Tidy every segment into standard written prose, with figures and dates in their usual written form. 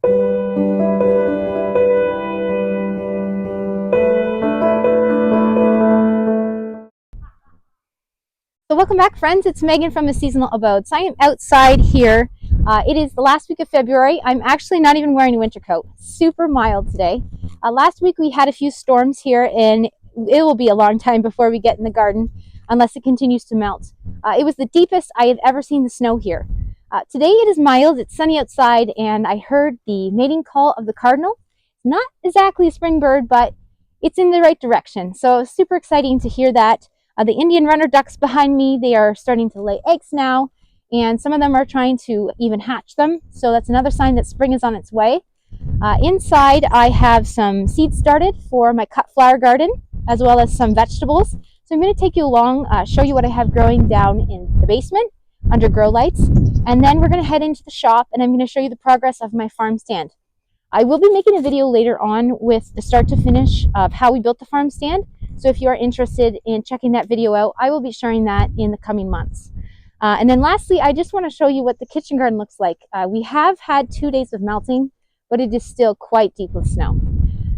So welcome back, friends. It's Megan from the Seasonal Abode. So I am outside here. It is the last week of February. I'm actually not even wearing a winter coat. Super mild today. Last week we had a few storms here, and it will be a long time before we get in the garden unless it continues to melt. It was the deepest I had ever seen the snow here. Today it is mild, it's sunny outside, and I heard the mating call of the cardinal. Not exactly a spring bird, but it's in the right direction. So super exciting to hear that. The Indian runner ducks behind me, they are starting to lay eggs now, and some of them are trying to even hatch them. So that's another sign that spring is on its way. Inside, I have some seeds started for my cut flower garden, as well as some vegetables. So I'm going to take you along, show you what I have growing down in the basement under grow lights, and then we're going to head into the shop, and I'm going to show you the progress of my farm stand. I will be making a video later on with the start to finish of how we built the farm stand. So if you are interested in checking that video out, I will be sharing that in the coming months. And then lastly, I just want to show you what the kitchen garden looks like. We have had 2 days of melting, but it is still quite deep with snow.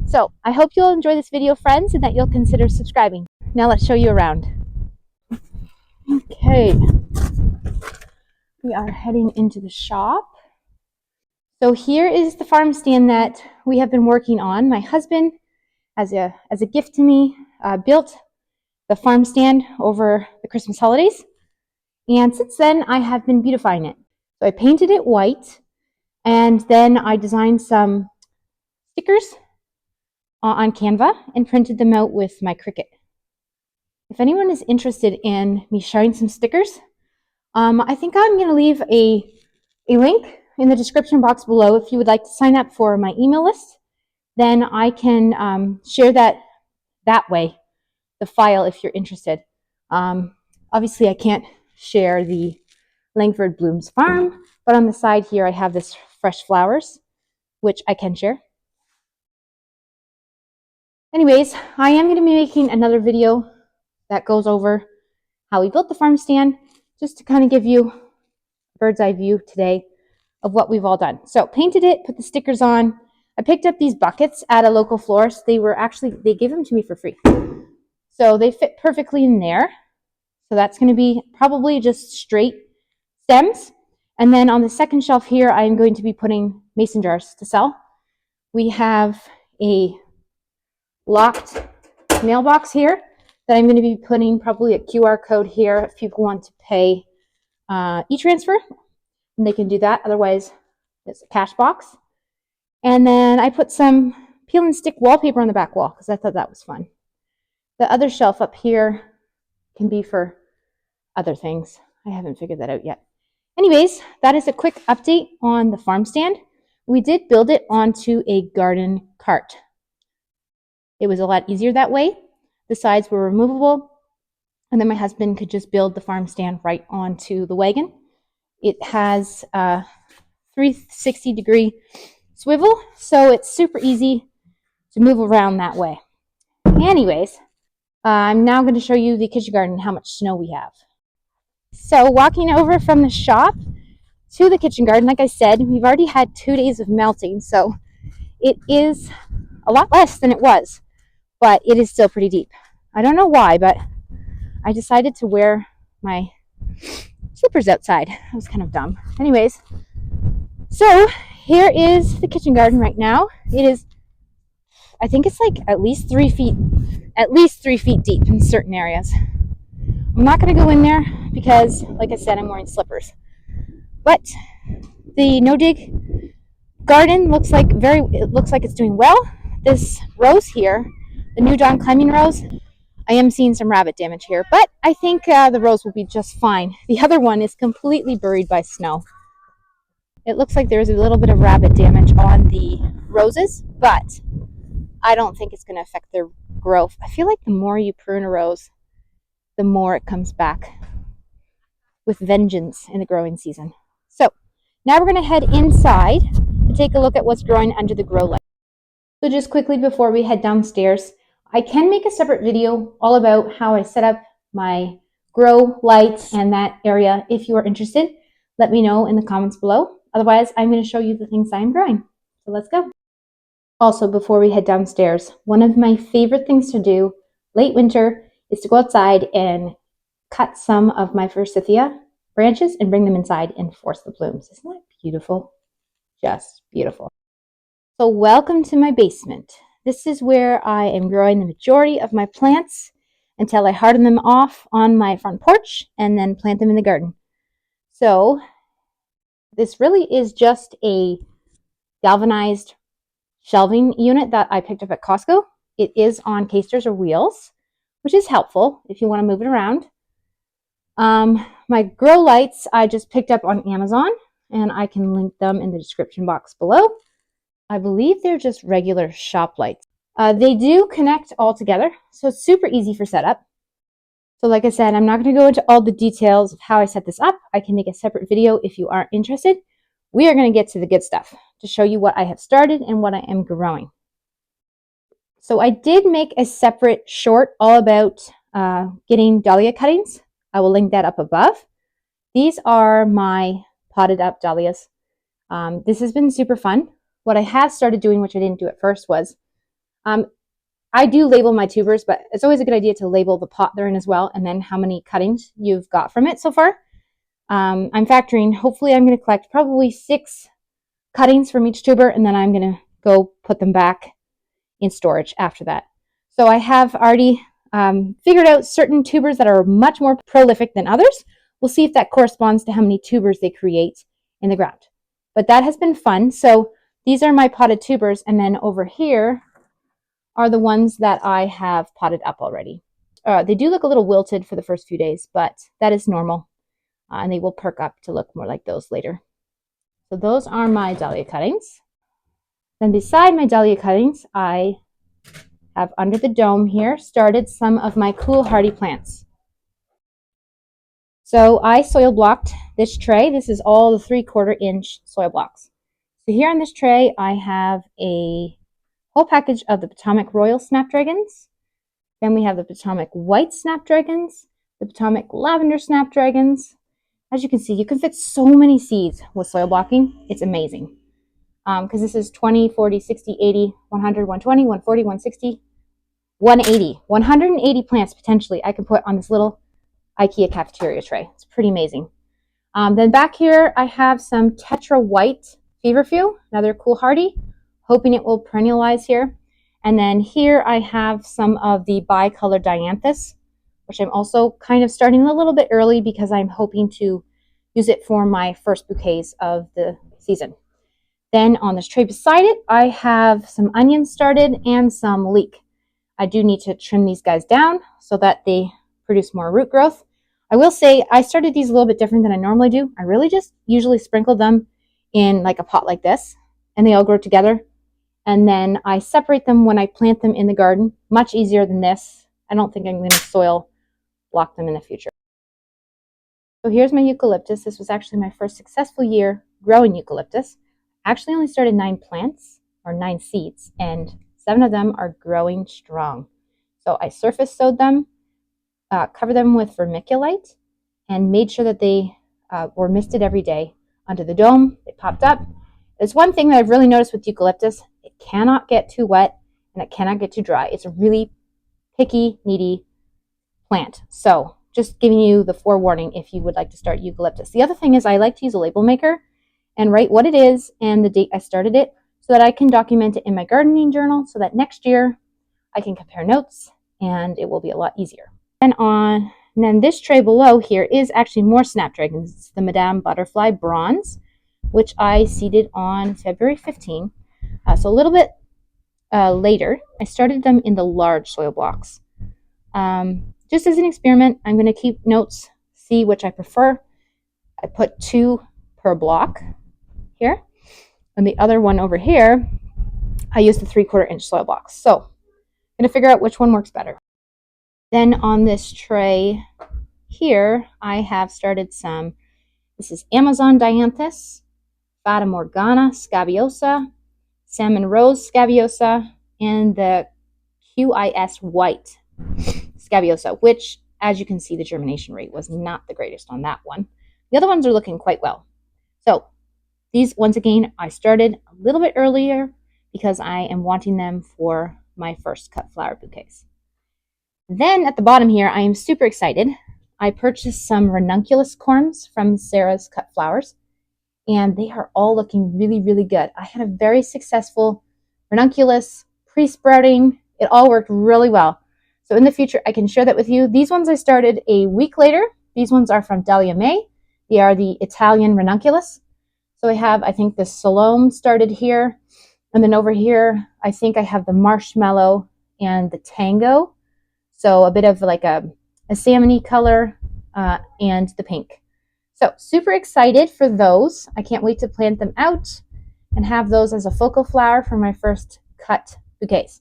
So I hope you'll enjoy this video, friends, and that you'll consider subscribing. Now let's show you around. Okay, we are heading into the shop. So here is the farm stand that we have been working on. My husband, as a gift to me, built the farm stand over the Christmas holidays, and since then I have been beautifying it. So I painted it white, and then I designed some stickers on Canva and printed them out with my Cricut. If anyone is interested in me sharing some stickers, I think I'm going to leave a link in the description box below if you would like to sign up for my email list. Then I can share that way, the file, if you're interested. Obviously, I can't share the Langford Blooms farm, but on the side here, I have this fresh flowers, which I can share. Anyways, I am going to be making another video that goes over how we built the farm stand, just to kind of give you a bird's eye view today of what we've all done. So painted it, put the stickers on. I picked up these buckets at a local florist. They gave them to me for free. So they fit perfectly in there. So that's going to be probably just straight stems. And then on the second shelf here, I'm going to be putting mason jars to sell. We have a locked mailbox here that I'm going to be putting probably a QR code here if people want to pay e-transfer. And they can do that. Otherwise, it's a cash box. And then I put some peel and stick wallpaper on the back wall because I thought that was fun. The other shelf up here can be for other things. I haven't figured that out yet. Anyways, that is a quick update on the farm stand. We did build it onto a garden cart. It was a lot easier that way. The sides were removable, and then my husband could just build the farm stand right onto the wagon. It has a 360-degree swivel, so it's super easy to move around that way. Anyways, I'm now going to show you the kitchen garden, how much snow we have. So walking over from the shop to the kitchen garden, like I said, we've already had 2 days of melting, so it is a lot less than it was, but it is still pretty deep. I don't know why, but I decided to wear my slippers outside. That was kind of dumb. Anyways, so here is the kitchen garden right now. It is, I think it's like at least 3 feet deep in certain areas. I'm not going to go in there because, like I said, I'm wearing slippers. But the no-dig garden looks like it's doing well. This rose here, the new Dawn climbing rose, I am seeing some rabbit damage here, but I think the rose will be just fine. The other one is completely buried by snow. It looks like there's a little bit of rabbit damage on the roses, but I don't think it's going to affect their growth. I feel like the more you prune a rose, the more it comes back with vengeance in the growing season. So now we're going to head inside to take a look at what's growing under the grow light. So just quickly before we head downstairs, I can make a separate video all about how I set up my grow lights and that area. If you are interested, let me know in the comments below. Otherwise, I'm going to show you the things I'm growing. So let's go. Also, before we head downstairs, one of my favorite things to do late winter is to go outside and cut some of my forsythia branches and bring them inside and force the blooms. Isn't that beautiful? Just beautiful. So welcome to my basement. This is where I am growing the majority of my plants until I harden them off on my front porch and then plant them in the garden. So this really is just a galvanized shelving unit that I picked up at Costco. It is on casters or wheels, which is helpful if you want to move it around. My grow lights I just picked up on Amazon, and I can link them in the description box below. I believe they're just regular shop lights. They do connect all together, so it's super easy for setup. So like I said, I'm not going to go into all the details of how I set this up. I can make a separate video if you aren't interested. We are going to get to the good stuff to show you what I have started and what I am growing. So I did make a separate short all about getting dahlia cuttings. I will link that up above. These are my potted up dahlias. This has been super fun. What I have started doing, which I didn't do at first, was I do label my tubers, but it's always a good idea to label the pot they're in as well, and then how many cuttings you've got from it so far. I'm factoring, hopefully I'm going to collect probably 6 cuttings from each tuber, and then I'm going to go put them back in storage after that. So I have already figured out certain tubers that are much more prolific than others. We'll see if that corresponds to how many tubers they create in the ground. But that has been fun. So these are my potted tubers, and then over here are the ones that I have potted up already. They do look a little wilted for the first few days, but that is normal, and they will perk up to look more like those later. So those are my dahlia cuttings. Then beside my dahlia cuttings, I have under the dome here started some of my cool hardy plants. So I soil blocked this tray. This is all the 3/4 inch soil blocks. So here on this tray, I have a whole package of the Potomac Royal Snapdragons. Then we have the Potomac White Snapdragons, the Potomac Lavender Snapdragons. As you can see, you can fit so many seeds with soil blocking. It's amazing. Because this is 20, 40, 60, 80, 100, 120, 140, 160, 180. 180 plants potentially I can put on this little IKEA cafeteria tray. It's pretty amazing. Then back here, I have some Tetra White Feverfew, another cool hardy, hoping it will perennialize here. And then here I have some of the bicolor Dianthus, which I'm also kind of starting a little bit early because I'm hoping to use it for my first bouquets of the season. Then on this tray beside it, I have some onions started and some leek. I do need to trim these guys down so that they produce more root growth. I will say I started these a little bit different than I normally do. I really just usually sprinkle them in like a pot like this, and they all grow together. And then I separate them when I plant them in the garden. Much easier than this. I don't think I'm going to soil block them in the future. So here's my eucalyptus. This was actually my first successful year growing eucalyptus. I actually only started 9 plants, or 9 seeds, and 7 of them are growing strong. So I surface sowed them, covered them with vermiculite, and made sure that they were misted every day. Under the dome, they popped up. There's one thing that I've really noticed with eucalyptus: it cannot get too wet and it cannot get too dry. It's a really picky, needy plant. So just giving you the forewarning if you would like to start eucalyptus. The other thing is I like to use a label maker and write what it is and the date I started it so that I can document it in my gardening journal so that next year I can compare notes and it will be a lot easier. And then this tray below here is actually more snapdragons. It's the Madame Butterfly Bronze, which I seeded on February 15. So a little bit later, I started them in the large soil blocks. Just as an experiment, I'm going to keep notes, see which I prefer. I put 2 per block here, and the other one over here, I used the 3/4 inch soil blocks. So I'm going to figure out which one works better. Then on this tray here, I have started some, this is Amazon Dianthus, Fata Morgana Scabiosa, Salmon Rose Scabiosa, and the QIS White Scabiosa, which, as you can see, the germination rate was not the greatest on that one. The other ones are looking quite well. So These, once again, I started a little bit earlier because I am wanting them for my first cut flower bouquets. Then at the bottom here, I am super excited. I purchased some ranunculus corms from Sarah's Cut Flowers, and they are all looking really, really good. I had a very successful ranunculus pre-sprouting. It all worked really well. So in the future, I can share that with you. These ones I started a week later. These ones are from Dahlia May. They are the Italian ranunculus. So I have, I think, the Salome started here. And then over here, I think I have the Marshmallow and the Tango. So a bit of like a salmon-y color and the pink. So super excited for those. I can't wait to plant them out and have those as a focal flower for my first cut bouquets.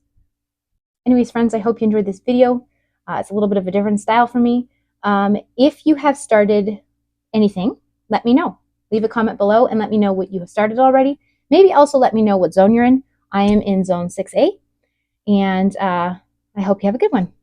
Anyways, friends, I hope you enjoyed this video. It's a little bit of a different style for me. If you have started anything, let me know. Leave a comment below and let me know what you have started already. Maybe also let me know what zone you're in. I am in zone 6A, and I hope you have a good one.